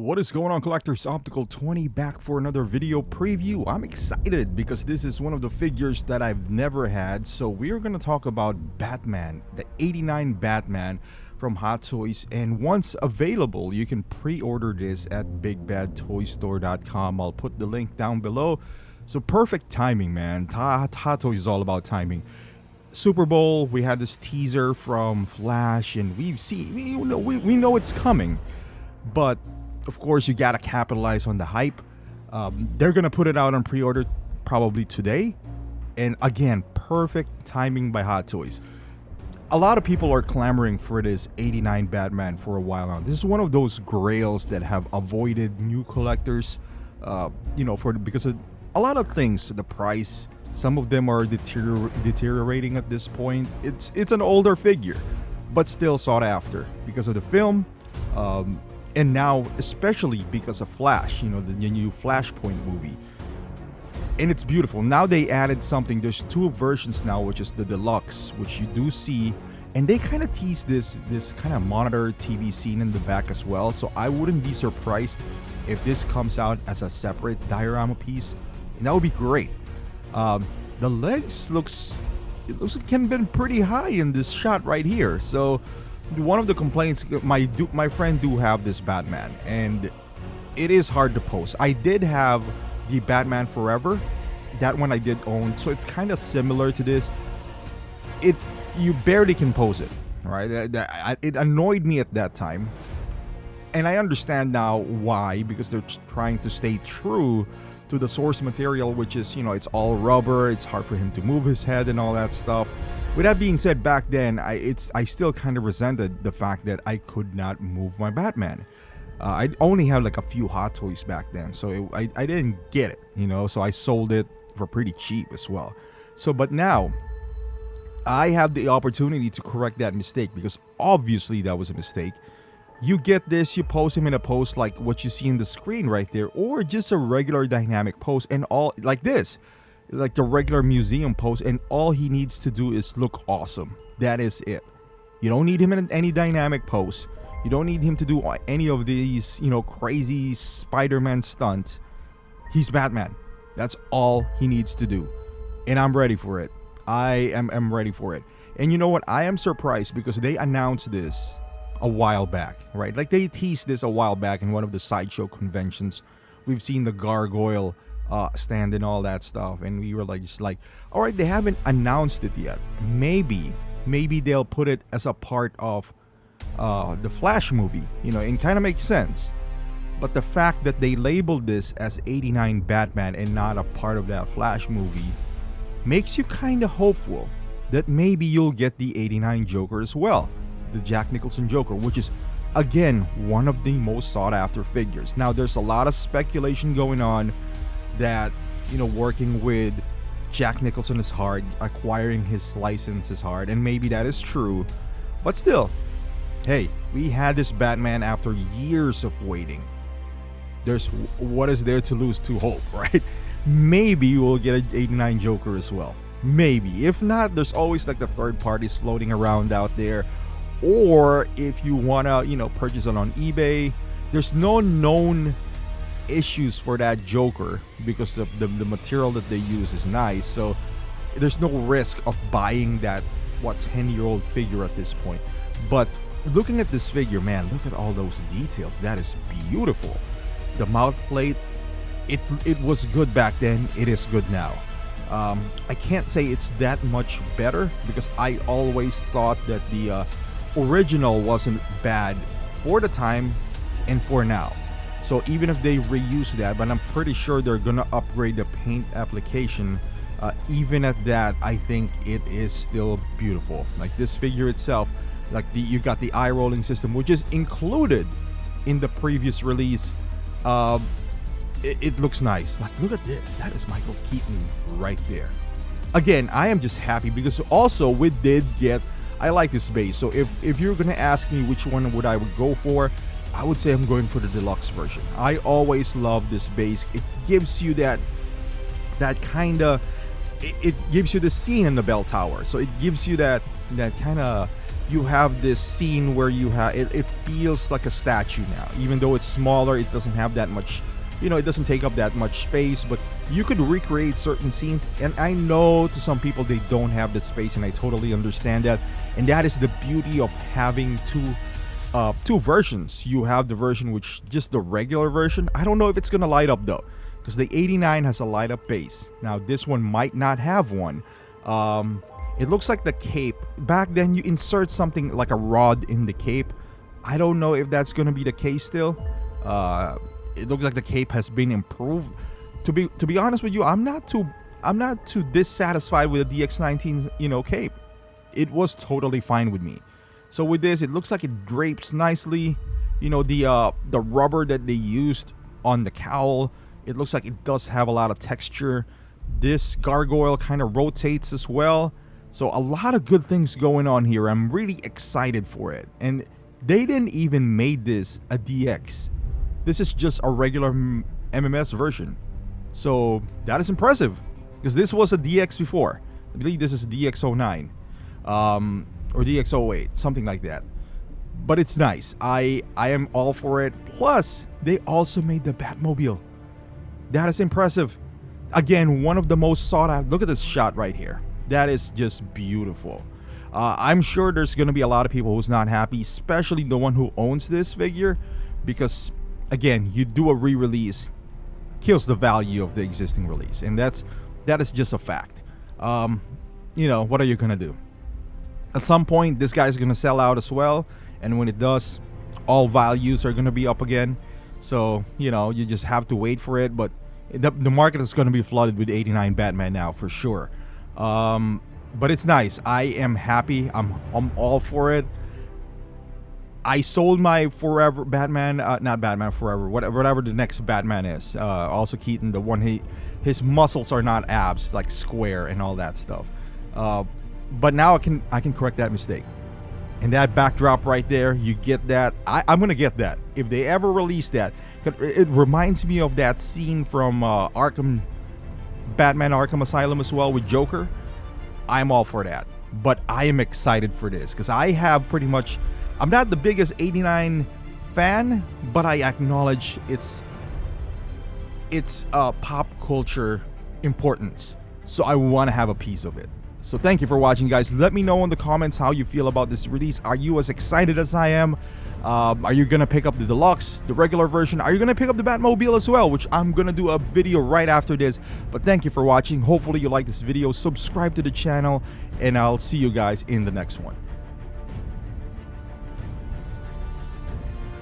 What is going on, collectors? Optical 20 back for another video preview. I'm excited because this is one of the figures that I've never had. So we're going to talk about Batman, the 89 Batman from Hot Toys, and once available you can pre-order this at bigbadtoystore.com. I'll put the link down below. So perfect timing, man. Hot Toys is all about timing. Super Bowl, we had this teaser from Flash, and we know it's coming, but of course you gotta capitalize on the hype. They're gonna put it out on pre-order probably today, and again, perfect timing by Hot Toys. A lot of people are clamoring for this 89 Batman for a while now. This is one of those grails that have avoided new collectors, because of a lot of things. The price, some of them are deteriorating at this point. It's an older figure, but still sought after because of the film, and now especially because of Flash. The new Flashpoint movie, and it's beautiful. Now they added something. There's two versions now, which is the deluxe, which you do see, and they kind of tease this kind of monitor TV scene in the back as well. So I wouldn't be surprised if this comes out as a separate diorama piece, and that would be great. The legs looks like it can been pretty high in this shot right here. So one of the complaints, my friend do have this Batman, and it is hard to pose. I did have the Batman Forever, that one I did own, so it's kind of similar to this. You barely can pose it, right? It annoyed me at that time, and I understand now why, because they're trying to stay true to the source material, which is, it's all rubber. It's hard for him to move his head and all that stuff. With that being said, back then I still kind of resented the fact that I could not move my Batman. I only had like a few Hot Toys back then, so I didn't get it, so I sold it for pretty cheap as well. But now I have the opportunity to correct that mistake, because obviously that was a mistake. You get this, you pose him in a pose like what you see in the screen right there, or just a regular dynamic pose, and all like this, like the regular museum pose, and all he needs to do is look awesome. That is it. You don't need him in any dynamic pose. You don't need him to do any of these, crazy Spider-Man stunts. He's Batman. That's all he needs to do. And I'm ready for it. I am ready for it. And you know what? I am surprised because they announced this a while back, right? Like they teased this a while back in one of the sideshow conventions. We've seen the gargoyle stand and all that stuff, and we were just like, all right, they haven't announced it yet. Maybe they'll put it as a part of the Flash movie, and kind of makes sense. But the fact that they labeled this as 89 Batman and not a part of that Flash movie makes you kind of hopeful that maybe you'll get the 89 Joker as well, the Jack Nicholson Joker, which is again one of the most sought after figures. Now there's a lot of speculation going on that working with Jack Nicholson is hard, acquiring his license is hard, and maybe that is true, but still, hey, we had this Batman after years of waiting. What is there to lose to hope, right? Maybe we'll get an 89 Joker as well. Maybe. If not, there's always like the third parties floating around out there. Or if you want to, purchase it on eBay, there's no known issues for that Joker because the material that they use is nice. So there's no risk of buying that 10-year-old figure at this point. But looking at this figure, man, look at all those details. That is beautiful. The mouth plate, it was good back then. It is good now. I can't say it's that much better because I always thought that the original wasn't bad for the time and for now. So even if they reuse that, but I'm pretty sure they're gonna upgrade the paint application, even at that, I think it is still beautiful. Like this figure itself, you got the eye rolling system, which is included in the previous release. It looks nice. Like, look at this. That is Michael Keaton right there. Again, I am just happy because also we did get, I like this base. So if you're gonna ask me which one would go for, I would say I'm going for the deluxe version. I always love this base. It gives you that kind of, it gives you the scene in the bell tower. So it gives you that kind of, you have this scene where you have it feels like a statue now. Even though it's smaller, it doesn't have that much, it doesn't take up that much space, but you could recreate certain scenes. And I know to some people they don't have that space, and I totally understand that. And that is the beauty of having two versions. You have the version which just the regular version. I don't know if it's gonna light up though, because the 89 has a light up base. Now this one might not have one. It looks like the cape back then you insert something like a rod in the cape. I don't know if that's gonna be the case still. It looks like the cape has been improved. To be honest with you, I'm not too dissatisfied with the DX19 cape. It was totally fine with me. So with this, it looks like it drapes nicely. The rubber that they used on the cowl, it looks like it does have a lot of texture. This gargoyle kind of rotates as well. So a lot of good things going on here. I'm really excited for it. And they didn't even make this a DX. This is just a regular MMS version. So that is impressive, because this was a DX before. I believe this is DX09 or DX08, something like that. But it's nice. I am all for it. Plus, they also made the Batmobile. That is impressive. Again, one of the most sought after. Look at this shot right here. That is just beautiful. I'm sure there's going to be a lot of people who's not happy, especially the one who owns this figure, because again, you do a re-release, kills the value of the existing release, and that is just a fact. What are you gonna do? At some point, this guy's gonna sell out as well, and when it does, all values are gonna be up again. So you just have to wait for it. But the market is gonna be flooded with 89 Batman now for sure. But it's nice. I am happy. I'm all for it. I sold my Forever Batman, not Batman Forever, whatever the next Batman is. Also Keaton, the one his muscles are not abs, like square and all that stuff. But now I can correct that mistake. And that backdrop right there, you get that. I'm gonna get that if they ever release that. It reminds me of that scene from Batman Arkham Asylum as well with Joker. I'm all for that. But I am excited for this because I have pretty much. I'm not the biggest 89 fan, but I acknowledge its pop culture importance. So I want to have a piece of it. So thank you for watching, guys. Let me know in the comments how you feel about this release. Are you as excited as I am? Are you gonna pick up the deluxe, the regular version? Are you gonna pick up the Batmobile as well, which I'm gonna do a video right after this? But thank you for watching. Hopefully you like this video. Subscribe to the channel, and I'll see you guys in the next one.